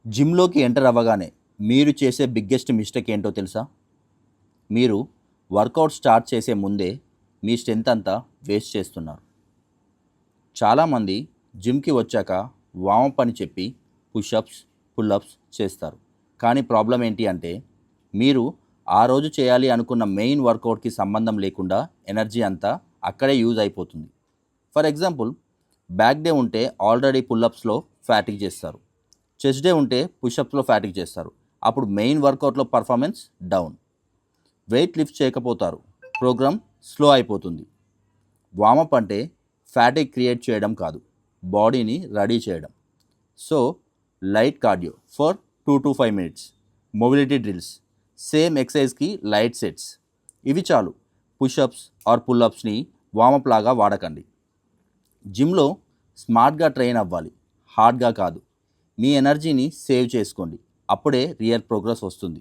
జిమ్‌లోకి enter అవ్వగానే మీరు చేసే బిగ్గెస్ట్ మిస్టేక్ ఏంటో తెలుసా? మీరు వర్కౌట్ స్టార్ట్ చేసే ముందే మీ స్ట్రెంత్ అంతా వేస్ట్ చేస్తున్నారు. చాలామంది జిమ్‌కి వచ్చాక వార్మప్ అని చెప్పి పుషప్స్, పుల్లప్స్ చేస్తారు. కానీ ప్రాబ్లమ్ ఏంటి అంటే మీరు ఆ రోజు చేయాలి అనుకున్న మెయిన్ వర్కౌట్‌కి సంబంధం లేకుండా ఎనర్జీ అంతా అక్కడే యూజ్ అయిపోతుంది. ఫర్ ఎగ్జాంపుల్ బ్యాక్ డే ఉంటే ఆల్రెడీ పుల్లప్స్‌లో ఫ్యాటిగ్ చేస్తారు. చెస్ట్ డే ఉంటే పుషప్స్‌లో ఫ్యాటిగ్ చేస్తారు. అప్పుడు మెయిన్ వర్కౌట్‌లో పర్ఫార్మెన్స్ డౌన్. వెయిట్ లిఫ్ట్ చేయకపోతారు. ప్రోగ్రామ్ స్లో అయిపోతుంది. వార్మప్ అంటే ఫ్యాటిగ్ క్రియేట్ చేయడం కాదు, బాడీని రెడీ చేయడం. So light cardio for 2 to 5 minutes, mobility drills, same ఎక్సర్సైజ్కి లైట్ సెట్స్, ఇవి చాలు. పుషప్స్ ఆర్ పుల్లప్స్ని వార్మప్ లాగా వాడకండి. జిమ్లో స్మార్ట్గా ట్రైన్ అవ్వాలి, హార్డ్గా కాదు. మీ ఎనర్జీని సేవ్ చేసుకోండి. అప్పుడే రియల్ ప్రోగ్రెస్ వస్తుంది.